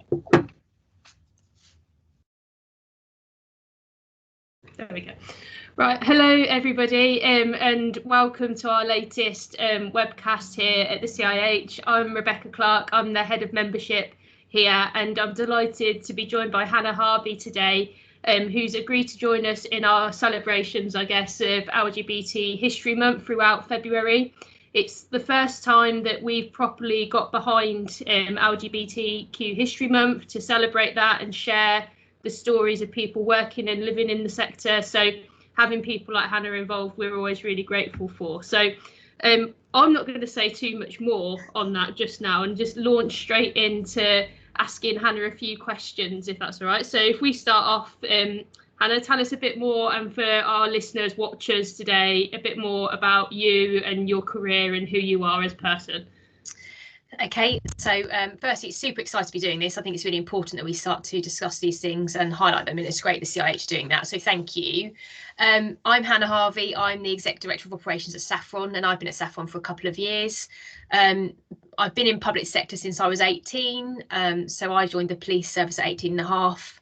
There we go. Right, hello everybody, and welcome to our latest webcast here at the CIH. I'm Rebecca Clarke, I'm the head of membership here, and I'm delighted to be joined by Hannah Harvey today, who's agreed to join us in our celebrations, I guess, of LGBT History Month throughout February. It's the first time that we've properly got behind LGBTQ History Month to celebrate that and share the stories of people working and living in the sector. So having people like Hannah involved, we're always really grateful for. So I'm not going to say too much more on that just now and just launch straight into asking Hannah a few questions, if that's all right. So if we start off, Hannah, tell us a bit more, and for our listeners, watchers today, a bit more about you and your career and who you are as a person. Okay, so firstly, it's super excited to be doing this. I think it's really important that we start to discuss these things and highlight them, and it's great the CIH doing that, so thank you. I'm Hannah Harvey, I'm the Executive Director of Operations at Saffron, and I've been at Saffron for a couple of years. I've been in public sector since I was 18, so I joined the police service at 18 and a half.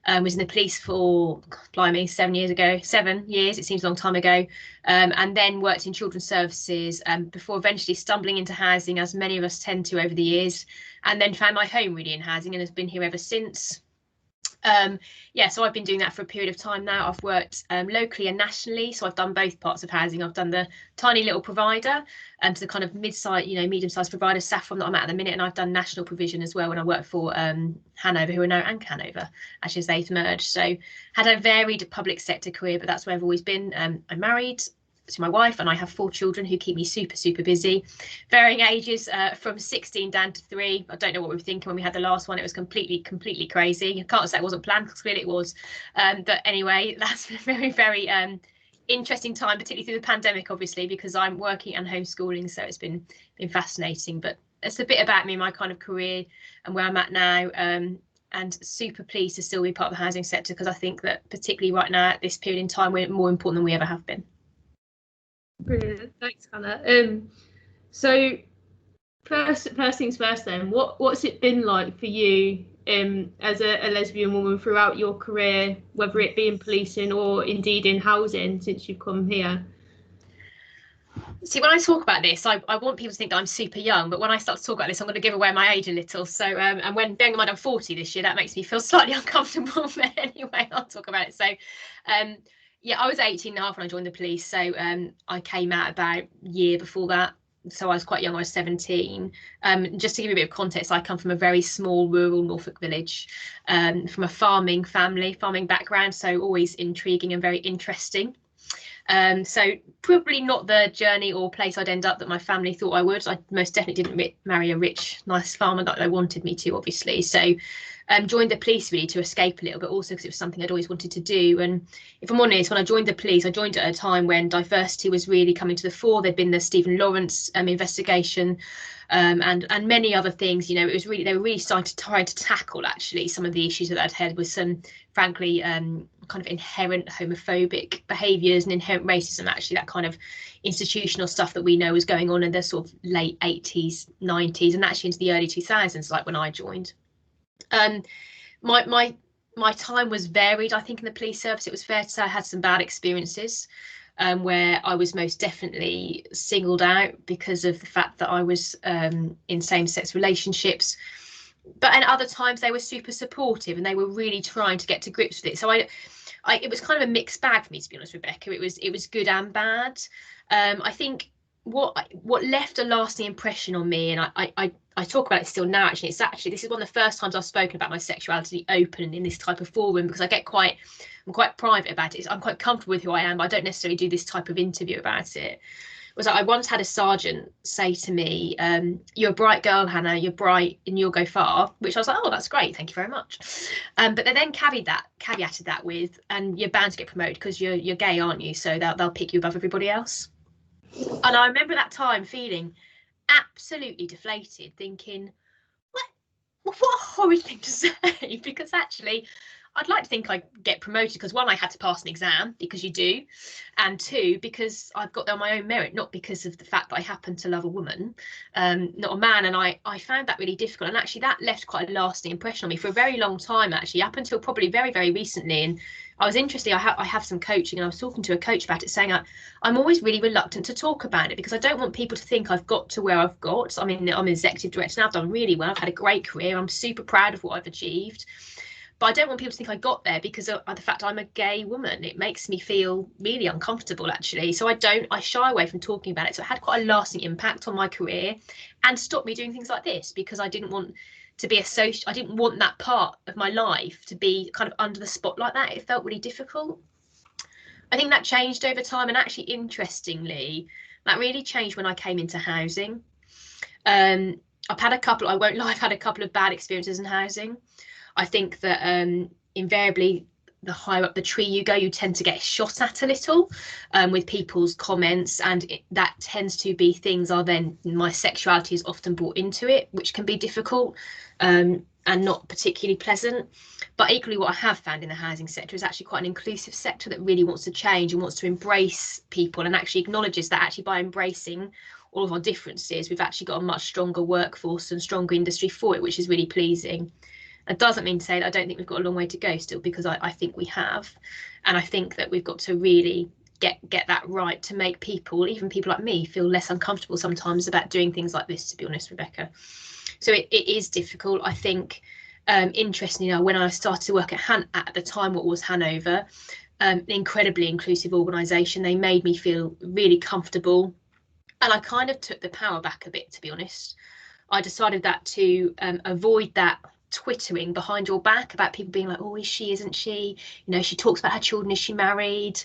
Was in the police for, blimey, 7 years, it seems a long time ago, and then worked in children's services before eventually stumbling into housing, as many of us tend to over the years, and then found my home really in housing and has been here ever since. Yeah, so I've been doing that for a period of time now. I've worked locally and nationally, so I've done both parts of housing. I've done the tiny little provider to the kind of mid-sized, medium-sized provider, Saffron, that I'm at the minute, and I've done national provision as well when I worked for Hanover, who are now and Hanover, actually, as they've merged. So had a varied public sector career, but that's where I've always been. I'm married to my wife, and I have 4 children who keep me super busy, varying ages from 16 down to 3. I don't know what we were thinking when we had the last one. It was completely crazy. I can't say it wasn't planned, because clearly it was, but anyway, that's been a very interesting time, particularly through the pandemic, obviously, because I'm working and homeschooling, so it's been fascinating. But it's a bit about me, my kind of career and where I'm at now, and super pleased to still be part of the housing sector, because I think that particularly right now at this period in time, we're more important than we ever have been. Brilliant, thanks, Hannah. So first things first then, what's it been like for you as a lesbian woman throughout your career, whether it be in policing or indeed in housing since you've come here? See, when I talk about this, I want people to think that I'm super young, but when I start to talk about this, I'm going to give away my age a little. So, and when, bearing in mind I'm 40 this year, that makes me feel slightly uncomfortable, but anyway, I'll talk about it. So, yeah, I was 18 and a half when I joined the police, so I came out about a year before that, so I was quite young. I was 17. Just to give you a bit of context, I come from a very small rural Norfolk village, from a farming background, so always intriguing and very interesting. So probably not the journey or place I'd end up that my family thought I would. I most definitely didn't marry a rich, nice farmer that they wanted me to, obviously. So joined the police really to escape a little bit, also because it was something I'd always wanted to do. And if I'm honest, when I joined the police, I joined at a time when diversity was really coming to the fore. There'd been the Stephen Lawrence investigation, and many other things. You know, it was really, they were really starting to try to tackle actually some of the issues that I'd had with some, frankly, kind of inherent homophobic behaviours and inherent racism, actually, that kind of institutional stuff that we know was going on in the sort of late 80s, 90s, and actually into the early 2000s, like when I joined. My time was varied, I think, in the police service. It was fair to say I had some bad experiences, where I was most definitely singled out because of the fact that I was in same-sex relationships. But at other times they were super supportive and they were really trying to get to grips with it. So it was kind of a mixed bag for me, to be honest, Rebecca. It was good and bad. I think what left a lasting impression on me, and I talk about it still now, actually, this is one of the first times I've spoken about my sexuality open in this type of forum, because I'm quite private about it. I'm quite comfortable with who I am, but I don't necessarily do this type of interview about it. Was that I once had a sergeant say to me, "You're a bright girl, Hannah, you're bright and you'll go far," which I was like, "Oh, that's great, thank you very much." But they then caveated that with, "And you're bound to get promoted because you're gay, aren't you? So they'll pick you above everybody else." And I remember that time feeling absolutely deflated, thinking, what a horrid thing to say, because actually I'd like to think I get promoted because, one, I had to pass an exam, because you do, and two, because I've got there on my own merit, not because of the fact that I happen to love a woman, not a man. And I found that really difficult, and actually that left quite a lasting impression on me for a very long time, actually, up until probably very, very recently. And I was interested, I have some coaching, and I was talking to a coach about it, saying I'm always really reluctant to talk about it because I don't want people to think I've got to where I've got. I'm an executive director now. I've done really well. I've had a great career. I'm super proud of what I've achieved. But I don't want people to think I got there because of the fact I'm a gay woman. It makes me feel really uncomfortable, actually. So I shy away from talking about it. So it had quite a lasting impact on my career and stopped me doing things like this, because I didn't want to be I didn't want that part of my life to be kind of under the spotlight. That it felt really difficult. I think that changed over time, and actually, interestingly, that really changed when I came into housing. I've had a couple, I won't lie, I've had a couple of bad experiences in housing. I think that invariably, the higher up the tree you go, you tend to get shot at a little with people's comments, and that tends to be things are then my sexuality is often brought into it, which can be difficult and not particularly pleasant. But equally, what I have found in the housing sector is actually quite an inclusive sector that really wants to change and wants to embrace people, and actually acknowledges that actually by embracing all of our differences, we've actually got a much stronger workforce and stronger industry for it, which is really pleasing. It doesn't mean to say that I don't think we've got a long way to go still, because I think we have. And I think that we've got to really get that right to make people, even people like me, feel less uncomfortable sometimes about doing things like this, to be honest, Rebecca. So it is difficult. I think, interestingly, when I started to work at the time, what was Hanover, an incredibly inclusive organisation, they made me feel really comfortable. And I kind of took the power back a bit, to be honest. I decided that to avoid that twittering behind your back about people being like, oh, is she, isn't she, you know, she talks about her children, is she married?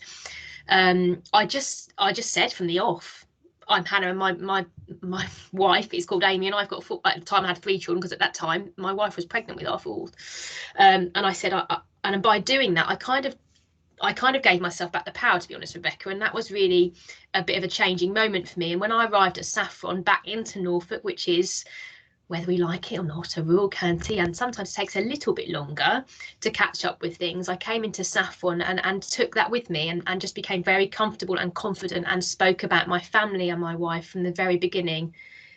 I just said from the off, I'm Hannah, and my wife is called Amy, and I've got at the time I had 3 children, because at that time my wife was pregnant with our 4th, and I said and by doing that I kind of gave myself back the power, to be honest, Rebecca, and that was really a bit of a changing moment for me. And when I arrived at Saffron back into Norfolk, which is, whether we like it or not, a rural county, and sometimes takes a little bit longer to catch up with things, I came into Saffron and took that with me, and just became very comfortable and confident, and spoke about my family and my wife from the very beginning.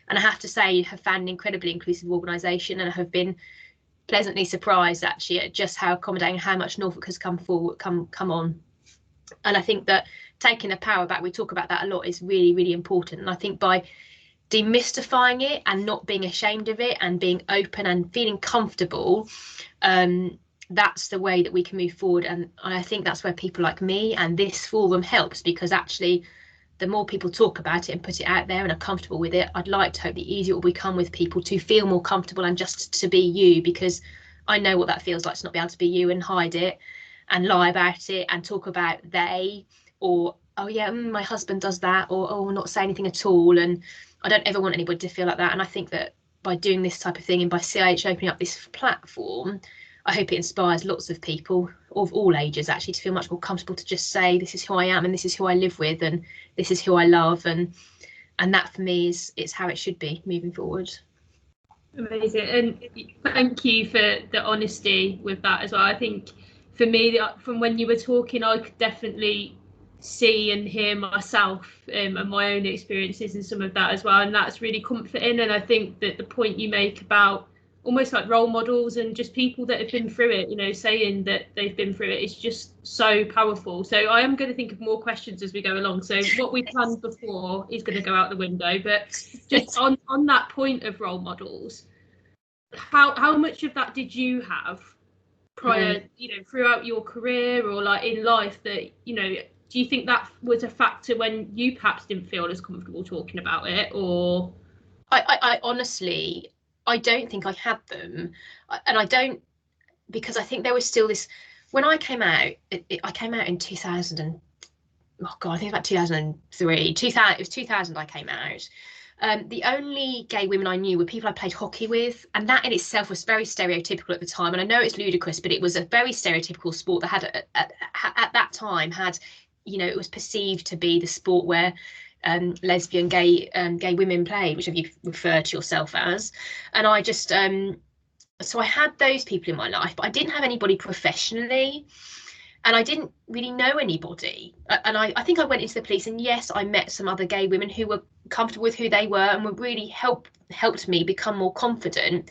And I have to say, I have found an incredibly inclusive organisation, and I have been pleasantly surprised actually at just how accommodating, how much Norfolk has come on. And I think that taking the power back, we talk about that a lot, is really, really important. And I think by demystifying it and not being ashamed of it and being open and feeling comfortable, that's the way that we can move forward. And I think that's where people like me and this forum helps, because actually the more people talk about it and put it out there and are comfortable with it, I'd like to hope the easier it will become with people to feel more comfortable and just to be you, because I know what that feels like, to not be able to be you and hide it and lie about it and talk about they, or oh yeah, my husband does that, or oh, not say anything at all. And I don't ever want anybody to feel like that. And I think that by doing this type of thing, and by CIH opening up this platform, I hope it inspires lots of people of all ages actually to feel much more comfortable to just say, this is who I am, and this is who I live with, and this is who I love. And that for me is how it should be moving forward. Amazing. And thank you for the honesty with that as well. I think for me, from when you were talking, I could definitely see and hear myself and my own experiences and some of that as well, and that's really comforting. And I think that the point you make about almost like role models and just people that have been through it, you know, saying that they've been through it is just so powerful. So I am going to think of more questions as we go along, so what we planned before is going to go out the window. But just on that point of role models, how much of that did you have prior, you know, throughout your career or like in life, that, you know, do you think that was a factor when you perhaps didn't feel as comfortable talking about it? Or I honestly, I don't think I had them, and I don't, because I think there was still this, when I came out, I came out in 2000 and, oh God, I think about 2003, 2000, it was 2000 I came out. The only gay women I knew were people I played hockey with, and that in itself was very stereotypical at the time. And I know it's ludicrous, but it was a very stereotypical sport that had, at that time, had, you know, it was perceived to be the sport where lesbian, gay women played, which you refer to yourself as. And I just so I had those people in my life, but I didn't have anybody professionally, and I didn't really know anybody. And I think I went into the police, and yes, I met some other gay women who were comfortable with who they were and were really helped me become more confident.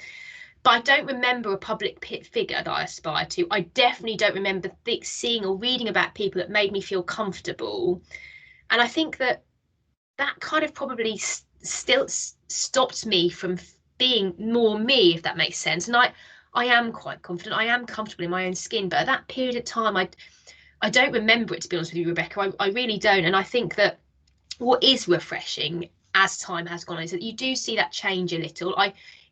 But I don't remember a public figure that I aspire to. I definitely don't remember seeing or reading about people that made me feel comfortable. And I think that kind of probably still stopped me from being more me, if that makes sense. And I am quite confident. I am comfortable in my own skin. But at that period of time, I don't remember it, to be honest with you, Rebecca. I really don't. And I think that what is refreshing as time has gone on is that you do see that change a little.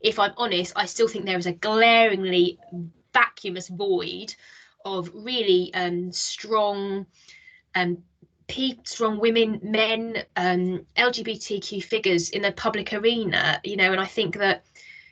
If I'm honest, I still think there is a glaringly vacuous void of really strong strong women, men, LGBTQ figures in the public arena, you know. And I think that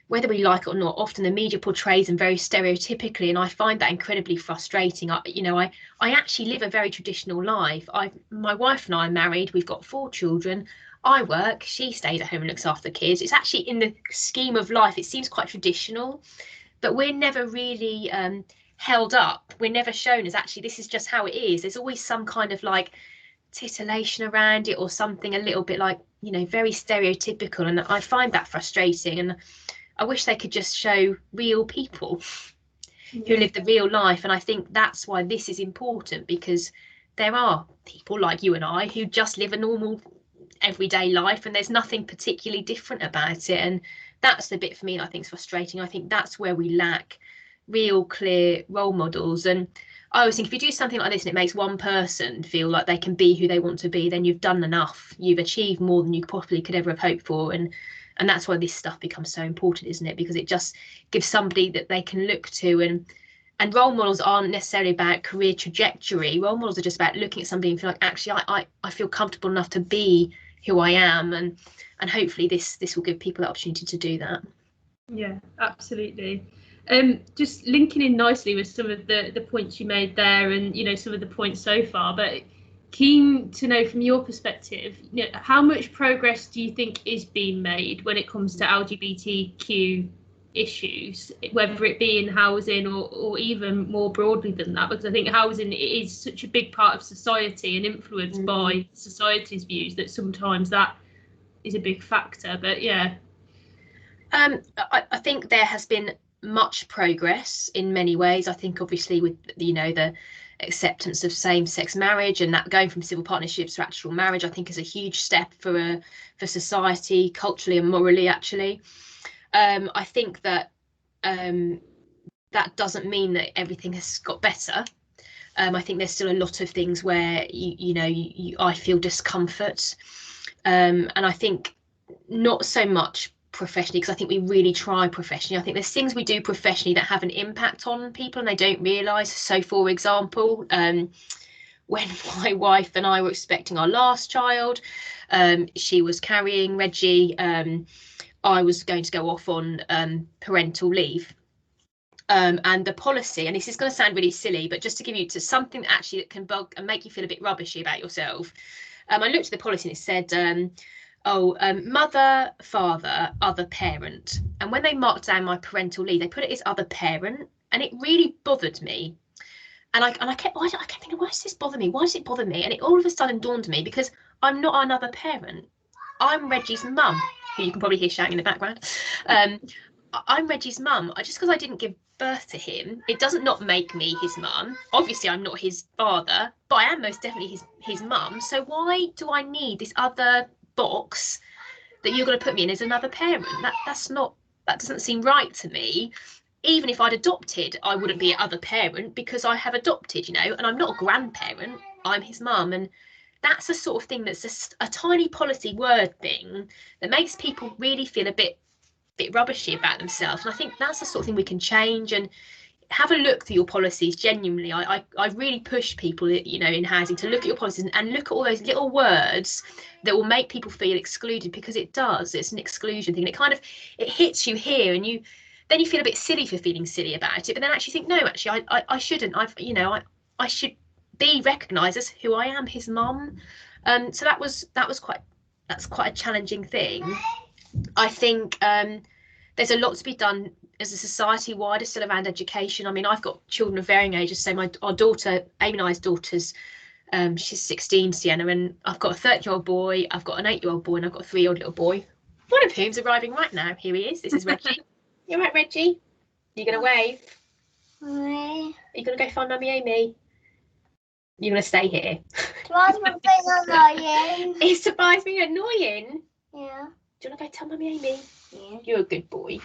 whether we like it or not, often the media portrays them very stereotypically, and I find that incredibly frustrating. I actually live a very traditional life. My wife and I are married. We've got 4 children. I work, she stays at home and looks after the kids. It's actually, in the scheme of life, it seems quite traditional, but we're never really held up. We're never shown as actually this is just how it is. There's always some kind of like titillation around it, or something a little bit like, you know, very stereotypical, and I find that frustrating. And I wish they could just show real people who live the real life. And I think that's why this is important, because there are people like you and I who just live a normal everyday life, and there's nothing particularly different about it. And that's the bit for me that I think is frustrating. I think that's where we lack real clear role models. And I always think if you do something like this and it makes one person feel like they can be who they want to be, then you've done enough. You've achieved more than you possibly could ever have hoped for. And that's why this stuff becomes so important, isn't it? Because it just gives somebody that they can look to. And role models aren't necessarily about career trajectory. Role models are just about looking at somebody and feel like, actually, I feel comfortable enough to be who I am. And hopefully this will give people the opportunity to do that. Yeah, absolutely. Just linking in nicely with some of the points you made there, and, you know, some of the points so far, but keen to know from your perspective, you know, how much progress do you think is being made when it comes to LGBTQ issues, whether it be in housing or even more broadly than that? Because I think housing is such a big part of society and influenced by society's views that sometimes that is a big factor. But yeah. I think there has been much progress in many ways. I think obviously with, you know, the acceptance of same-sex marriage and that going from civil partnerships to actual marriage, I think is a huge step for society, culturally and morally, actually. I think that that doesn't mean that everything has got better. I think there's still a lot of things where I feel discomfort, and I think not so much professionally, because I think we really try professionally. I think there's things we do professionally that have an impact on people and they don't realise. So, for example, when my wife and I were expecting our last child, she was carrying Reggie. I was going to go off on parental leave. And the policy, and this is going to sound really silly, but just to give you to something actually that can bug and make you feel a bit rubbishy about yourself. I looked at the policy and it said, mother, father, other parent. And when they marked down my parental leave, they put it as other parent, and it really bothered me. And I kept thinking, why does this bother me? Why does it bother me? And it all of a sudden dawned on me, because I'm not another parent. I'm Reggie's mum, who you can probably hear shouting in the background. I'm Reggie's mum. Just because I didn't give birth to him, it doesn't not make me his mum. Obviously, I'm not his father, but I am most definitely his mum. So why do I need this other box that you're going to put me in as another parent? That doesn't seem right to me. Even if I'd adopted, I wouldn't be an other parent, because I have adopted, you know, and I'm not a grandparent. I'm his mum. And that's the sort of thing that's just a tiny policy word thing that makes people really feel a bit rubbishy about themselves. And I think that's the sort of thing we can change. And have a look through your policies. Genuinely, I really push people, you know, in housing to look at your policies and look at all those little words that will make people feel excluded, because it does. It's an exclusion thing. It hits you here, and then you feel a bit silly for feeling silly about it. But then actually think, no, actually, I shouldn't. I should be recognised as who I am, his mum. So that's quite a challenging thing. I think there's a lot to be done as a society wider still around education. I mean, I've got children of varying ages, so our daughter, Amy and I's daughters, she's 16, Sienna, and I've got a 30-year-old boy, I've got an 8-year-old boy, and I've got a 3-year-old little boy, one of whom's arriving right now. Here he is. This is Reggie. You all right, Reggie? You gonna wave? Are you gonna go find Mummy Amy? You're gonna stay here. Surprise me being annoying. Is surprise being annoying? Yeah. Do you wanna go tell Mummy Amy? Yeah. You're a good boy.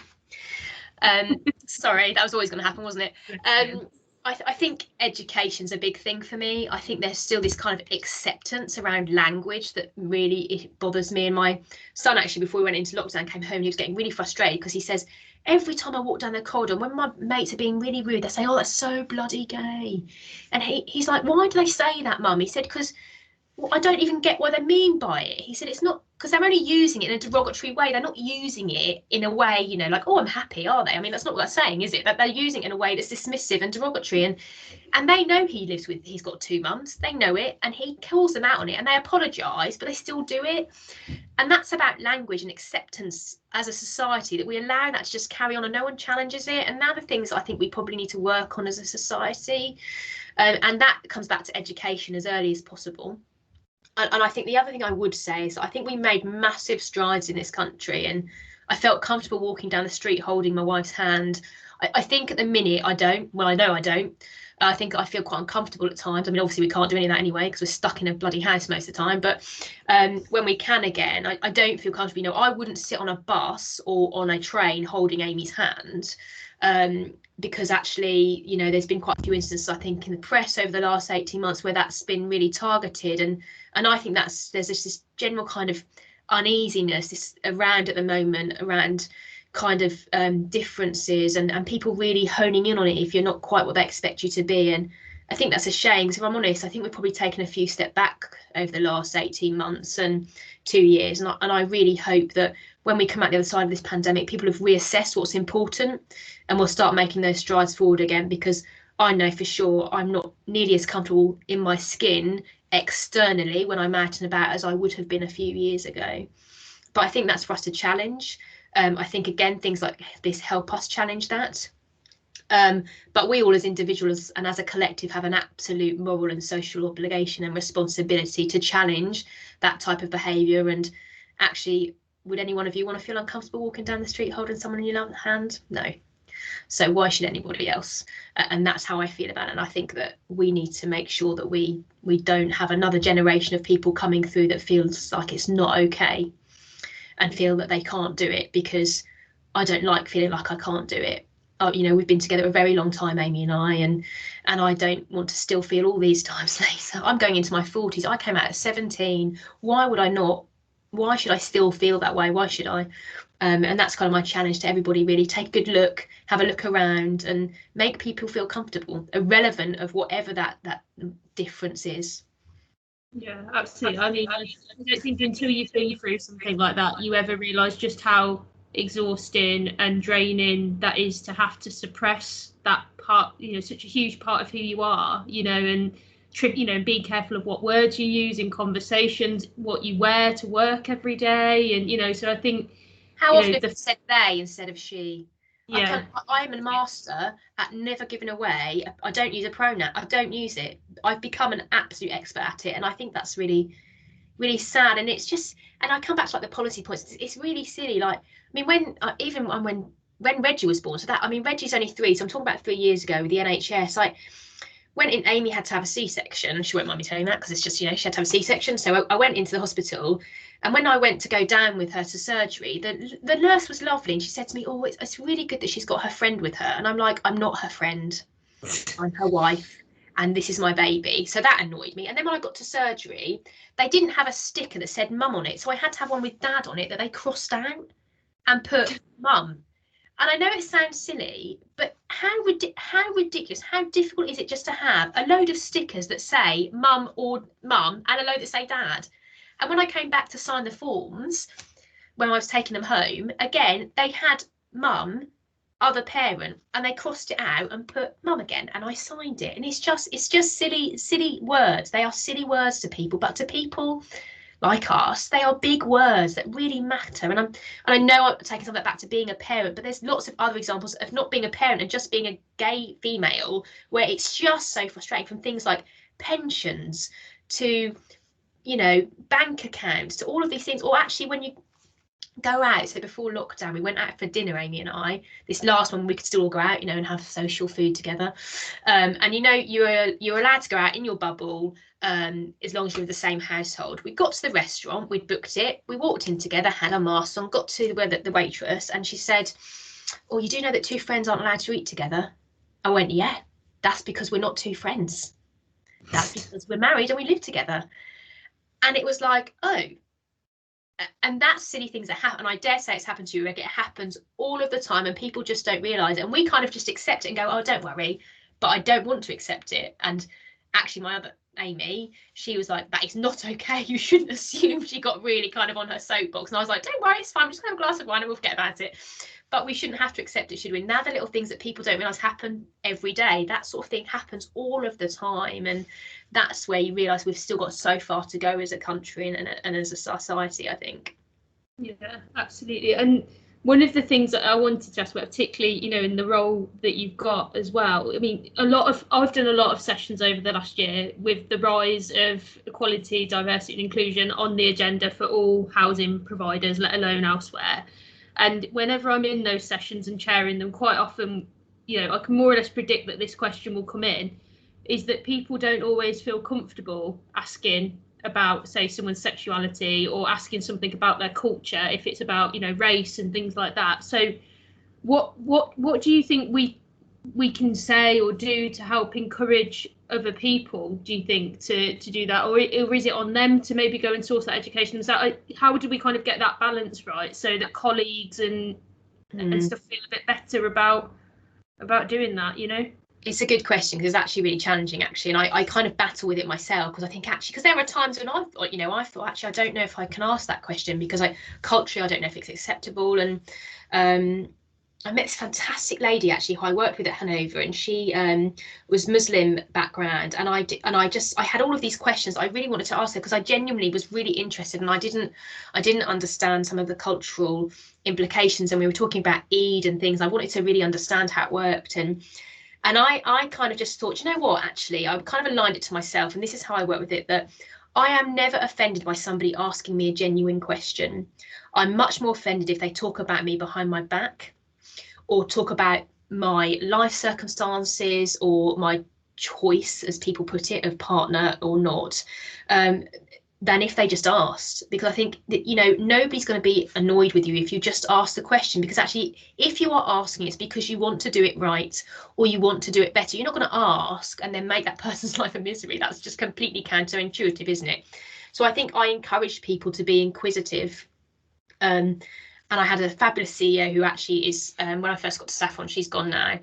Sorry, that was always going to happen, wasn't it? I think education's a big thing for me. I think there's still this kind of acceptance around language that really it bothers me. And my son, actually, before we went into lockdown, came home and he was getting really frustrated because he says, every time I walk down the corridor, when my mates are being really rude, they say, oh, that's so bloody gay. And he's like, why do they say that, Mum? He said, because I don't even get what they mean by it. He said, it's not because they're only using it in a derogatory way. They're not using it in a way, you know, like, oh, I'm happy, are they? I mean, that's not what they're saying, is it? But they're using it in a way that's dismissive and derogatory. And they know he's got 2 mums. They know it, and he calls them out on it, and they apologise, but they still do it. And that's about language and acceptance as a society, that we allow that to just carry on and no one challenges it. And they're the things I think we probably need to work on as a society. And that comes back to education as early as possible. And I think the other thing I would say is I think we made massive strides in this country, and I felt comfortable walking down the street holding my wife's hand. I think at the minute I don't. Well, I know I don't. I think I feel quite uncomfortable at times. I mean, obviously we can't do any of that anyway because we're stuck in a bloody house most of the time. But when we can again, I don't feel comfortable. You know, I wouldn't sit on a bus or on a train holding Amy's hand. Because actually, you know, there's been quite a few instances, I think, in the press over the last 18 months where that's been really targeted. And I think there's this general kind of uneasiness around at the moment around kind of differences and people really honing in on it if you're not quite what they expect you to be. And I think that's a shame, because if I'm honest, I think we've probably taken a few steps back over the last 18 months and 2 years. And I really hope that when we come out the other side of this pandemic, people have reassessed what's important and we'll start making those strides forward again, because I know for sure I'm not nearly as comfortable in my skin externally when I'm out and about as I would have been a few years ago. But I think that's for us to challenge. I think, again, things like this help us challenge that. But we all as individuals and as a collective have an absolute moral and social obligation and responsibility to challenge that type of behaviour. And actually, would any one of you want to feel uncomfortable walking down the street holding someone in your hand? No. So why should anybody else? And that's how I feel about it. And I think that we need to make sure that we don't have another generation of people coming through that feels like it's not okay and feel that they can't do it, because I don't like feeling like I can't do it. You know, we've been together a very long time, Amy and I, and I don't want to still feel all these times later. I'm going into my 40s. I came out at 17. Why would I not? Why should I still feel that way? Why should I? And that's kind of my challenge to everybody, really. Take a good look, have a look around, and make people feel comfortable, irrelevant of whatever that difference is. Yeah, absolutely. I mean, I don't think until you've been through something like that, you ever realise just how exhausting and draining that is, to have to suppress that part, you know, such a huge part of who you are, you know, and be careful of what words you use in conversations, what you wear to work every day. And, you know, so I think, how often have you said they instead of she? Yeah, I'm a master at never giving away. I don't use a pronoun. I don't use it. I've become an absolute expert at it, and I think that's really, really sad. And it's just, and I come back to like the policy points. It's really silly. Like, I mean, when Reggie was born, so that, I mean, Reggie's only 3, so I'm talking about 3 years ago with the NHS. Like, when Amy had to have a C-section, she won't mind me telling that because it's just, you know, she had to have a C-section. So I went into the hospital, and when I went to go down with her to surgery, the nurse was lovely, and she said to me, oh, it's really good that she's got her friend with her. And I'm like, I'm not her friend, I'm her wife, and this is my baby. So that annoyed me. And then when I got to surgery, they didn't have a sticker that said mum on it, so I had to have one with dad on it that they crossed out and put mum. And I know it sounds silly, but how ridiculous, how difficult is it just to have a load of stickers that say mum or mum and a load that say dad? And when I came back to sign the forms, when I was taking them home, again, they had mum, other parent, and they crossed it out and put mum again, and I signed it. And it's just silly words. They are silly words to people, but to people like us, they are big words that really matter. And I know I'm taking some of that back to being a parent, but there's lots of other examples of not being a parent and just being a gay female where it's just so frustrating, from things like pensions to, you know, bank accounts, to all of these things. Or actually when you go out, so before lockdown we went out for dinner, Amy and I, this last one we could still all go out, you know, and have social food together, and you know, you're allowed to go out in your bubble as long as you're in the same household. We got to the restaurant, we'd booked it, we walked in together, had our masks on, got to the waitress, and she said, "Oh, you do know that two friends aren't allowed to eat together?" I went, "Yeah, that's because we're not two friends, that's because we're married and we live together." And it was like, oh. And that's silly things that happen. And I dare say it's happened to you, Rick. It happens all of the time and people just don't realise it. And we kind of just accept it and go, "Oh, don't worry." But I don't want to accept it. And actually my other Amy, she was like, "That is not okay. You shouldn't assume." She got really kind of on her soapbox. And I was like, "Don't worry, it's fine. We're just going to have a glass of wine and we'll forget about it." But we shouldn't have to accept it, should we? Now the little things that people don't realise happen every day, that sort of thing happens all of the time. And that's where you realise we've still got so far to go as a country and as a society, I think. Yeah, absolutely. And one of the things that I wanted to ask about, particularly, you know, in the role that you've got as well, I mean, I've done a lot of sessions over the last year with the rise of equality, diversity and inclusion on the agenda for all housing providers, let alone elsewhere. And whenever I'm in those sessions and chairing them, quite often, you know, I can more or less predict that this question will come in, is that people don't always feel comfortable asking about, say, someone's sexuality, or asking something about their culture if it's about, you know, race and things like that. So what do you think we can say or do to help encourage other people, do you think, to do that, or is it on them to maybe go and source that education? Is that, how do we kind of get that balance right so that colleagues and stuff feel a bit better about doing that, you know? It's a good question, because it's actually really challenging, actually, and I kind of battle with it myself, because I think actually, because there are times when I thought actually I don't know if I can ask that question, because culturally I don't know if it's acceptable. And I met this fantastic lady actually who I worked with at Hanover, and she was Muslim background, and I had all of these questions I really wanted to ask her, because I genuinely was really interested, and I didn't understand some of the cultural implications, and we were talking about Eid and things. I wanted to really understand how it worked, and I kind of just thought, you know what, actually, I kind of aligned it to myself, and this is how I work with it, that I am never offended by somebody asking me a genuine question. I'm much more offended if they talk about me behind my back, or talk about my life circumstances, or my choice, as people put it, of partner or not, than if they just asked. Because I think that, you know, nobody's going to be annoyed with you if you just ask the question, because actually if you are asking, it's because you want to do it right, or you want to do it better. You're not going to ask and then make that person's life a misery. That's just completely counterintuitive, isn't it? So I think I encourage people to be inquisitive. And I had a fabulous CEO who actually is, when I first got to Saffron, she's gone now.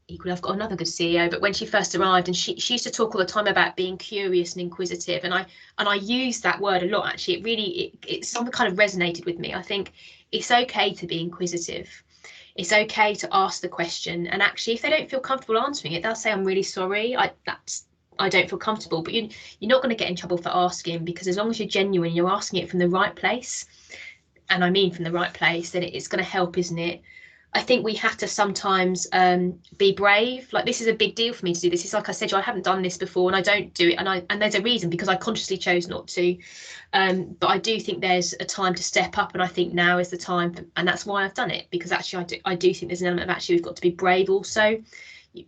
Equally, I've got another good CEO, but when she first arrived, and she used to talk all the time about being curious and inquisitive, and I use that word a lot. Actually, it's something kind of resonated with me. I think it's okay to be inquisitive. It's okay to ask the question, and actually, if they don't feel comfortable answering it, they'll say, "I'm really sorry. I don't feel comfortable." But you're not going to get in trouble for asking, because as long as you're genuine, you're asking it from the right place. And I mean from the right place, then it's going to help, isn't it? I think we have to sometimes be brave. Like, this is a big deal for me to do this. It's like I said, I haven't done this before, and I don't do it, and there's a reason, because I consciously chose not to. But I do think there's a time to step up, and I think now is the time, and that's why I've done it, because actually I do think there's an element of actually we've got to be brave also.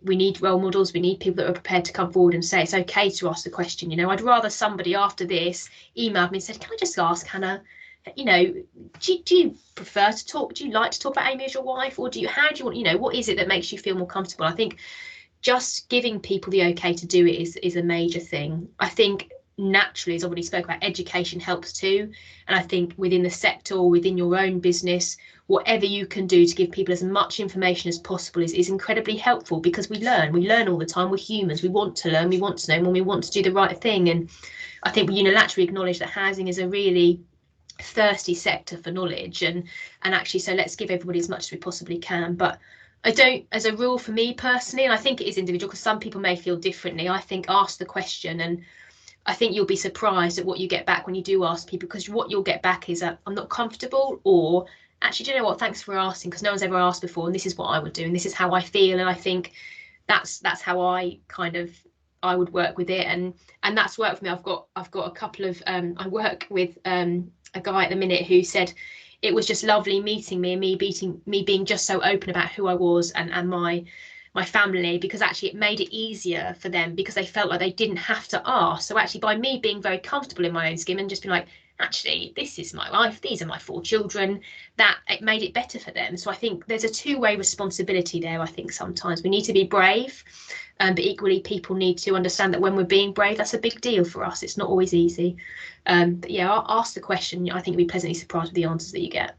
We need role models. We need people that are prepared to come forward and say it's okay to ask the question. You know, I'd rather somebody after this emailed me and said, "Can I just ask, Hannah, you know, do you prefer to talk? Do you like to talk about Amy as your wife, or how do you want, you know, what is it that makes you feel more comfortable?" I think just giving people the okay to do it is a major thing. I think naturally, as I already spoke about, education helps too. And I think within the sector or within your own business, whatever you can do to give people as much information as possible is incredibly helpful, because we learn all the time. We're humans. We want to learn. We want to know, and we want to do the right thing. And I think we unilaterally acknowledge that housing is a really thirsty sector for knowledge, and actually, so let's give everybody as much as we possibly can. But I don't, as a rule for me personally, and I think it is individual, because some people may feel differently, I think ask the question. And I think you'll be surprised at what you get back when you do ask people, because what you'll get back is I'm not comfortable, or actually, do you know what, thanks for asking, because no one's ever asked before, and this is what I would do, and this is how I feel. And I think that's how I would work with it, and that's worked for me. I've got a couple of I work with a guy at the minute who said it was just lovely meeting me, and me being just so open about who I was and my family, because actually it made it easier for them, because they felt like they didn't have to ask. So actually, by me being very comfortable in my own skin and just being like, actually, this is my life, these are my 4 children, that it made it better for them. So I think there's a two-way responsibility there. I think sometimes we need to be brave, but equally people need to understand that when we're being brave, that's a big deal for us. It's not always easy. But yeah, I'll ask the question. I think you'll be pleasantly surprised with the answers that you get.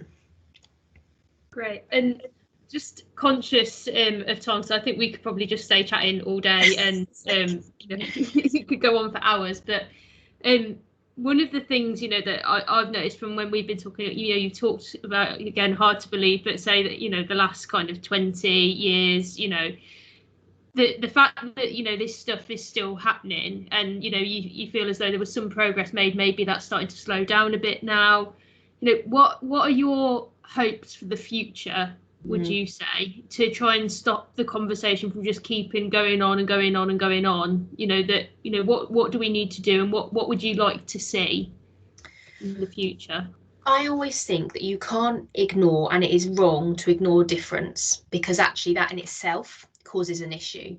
Great. And just conscious of time, so I think we could probably just stay chatting all day, and it could go on for hours. But one of the things, that I've noticed from when we've been talking, you talked about, again, hard to believe, but say that, the last kind of 20 years, the fact that, this stuff is still happening, and, you feel as though there was some progress made, maybe that's starting to slow down a bit now. What are your hopes for the future, would you say, to try and stop the conversation from just keeping going on and going on and going on? What do we need to do, and what would you like to see in the future? I always think that you can't ignore, and it is wrong to ignore, difference, because actually that in itself causes an issue.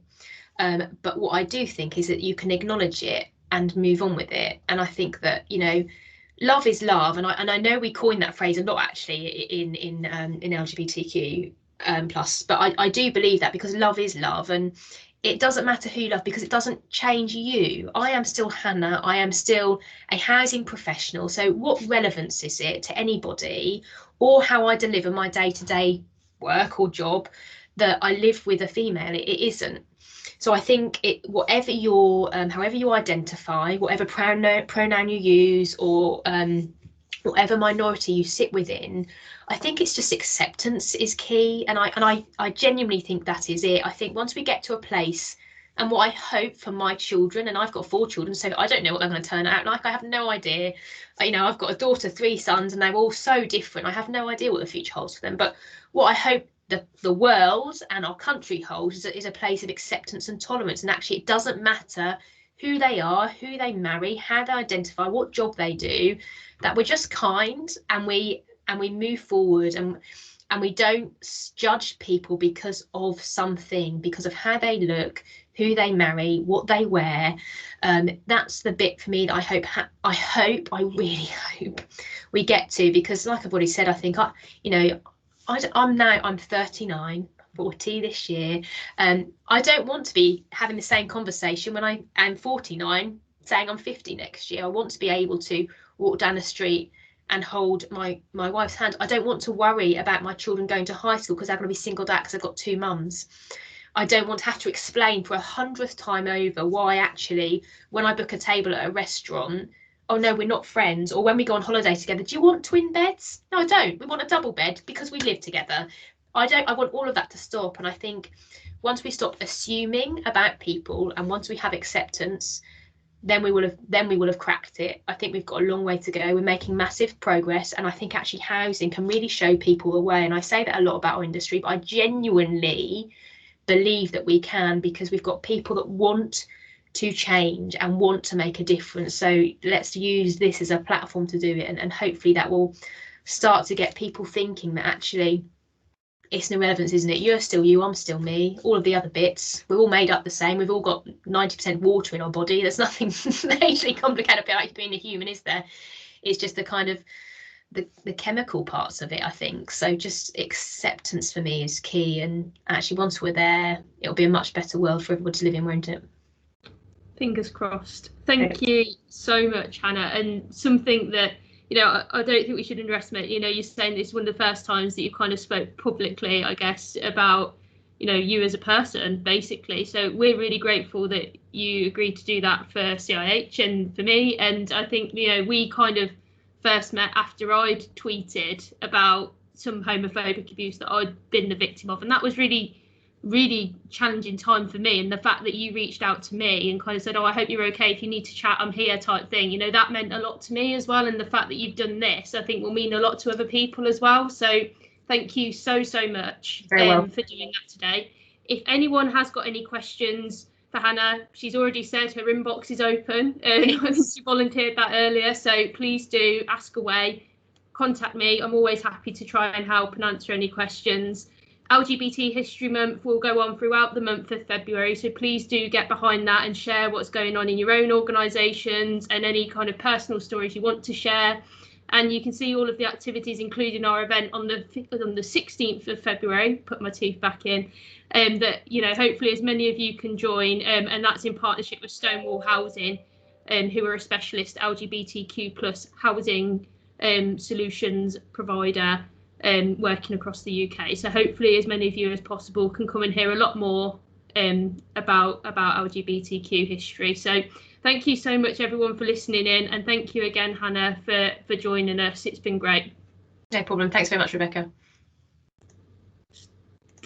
But what I do think is that you can acknowledge it and move on with it. And I think that, love is love, and I know we coined that phrase a lot actually in LGBTQ plus, but I do believe that, because love is love, and it doesn't matter who you love, because it doesn't change you. I am still Hannah. I am still a housing professional. So what relevance is it to anybody, or how I deliver my day-to-day work or job, that I live with a female? It isn't. So I think whatever your, however you identify, whatever pronoun you use, or whatever minority you sit within, I think it's just acceptance is key. And I genuinely think that is it. I think once we get to a place, and what I hope for my children, and I've got 4 children, so I don't know what they're going to turn out like. I have no idea. I've got a daughter, 3 sons, and they're all so different. I have no idea what the future holds for them. But what I hope the world and our country holds is a place of acceptance and tolerance. And actually, it doesn't matter who they are, who they marry, how they identify, what job they do, that we're just kind, and we move forward, and we don't judge people because of something, because of how they look, who they marry, what they wear. That's the bit for me that I really hope we get to, because like I've already said, I think I'm 39, 40 this year, and I don't want to be having the same conversation when I am 49 saying I'm 50 next year. I want to be able to walk down the street and hold my wife's hand. I don't want to worry about my children going to high school because they're going to be singled out because I've got 2 mums. I don't want to have to explain for 100th time over why actually when I book a table at a restaurant, oh no, we're not friends. Or when we go on holiday together, do you want twin beds? No, I don't. We want a double bed because we live together. I want all of that to stop. And I think once we stop assuming about people, and once we have acceptance, then we will have cracked it. I think we've got a long way to go. We're making massive progress, and I think actually housing can really show people the way. And I say that a lot about our industry, but I genuinely believe that we can, because we've got people that want to change and want to make a difference. So let's use this as a platform to do it, and hopefully that will start to get people thinking that actually it's no relevance, isn't it? You're still you, I'm still me, all of the other bits, we're all made up the same. We've all got 90% water in our body. There's nothing majorly complicated about being a human, is there? It's just the kind of the chemical parts of it, I think. So just acceptance for me is key, and actually once we're there, it'll be a much better world for everyone to live in, won't it? Fingers crossed. Thank you so much, Hannah. And something that, I don't think we should underestimate, you're saying it's one of the first times that you kind of spoke publicly, I guess, about, you as a person, basically. So we're really grateful that you agreed to do that for CIH and for me. And I think, we kind of first met after I'd tweeted about some homophobic abuse that I'd been the victim of. And that was really really challenging time for me, and the fact that you reached out to me and kind of said, oh, I hope you're okay, if you need to chat, I'm here type thing, you know, that meant a lot to me as well. And the fact that you've done this, I think will mean a lot to other people as well. So thank you so much for doing that today. If anyone has got any questions for Hannah, she's already said her inbox is open. She volunteered that earlier, so please do ask away, contact me. I'm always happy to try and help and answer any questions. LGBT History Month will go on throughout the month of February, so please do get behind that and share what's going on in your own organisations and any kind of personal stories you want to share. And you can see all of the activities, including our event on the 16th of February, put my teeth back in, that, you know, hopefully as many of you can join, and that's in partnership with Stonewall Housing, who are a specialist LGBTQ+ housing solutions provider working across the UK. So hopefully as many of you as possible can come and hear a lot more about LGBTQ history. So thank you so much everyone for listening in, and thank you again Hannah for joining us. It's been great. No problem. Thanks very much, Rebecca.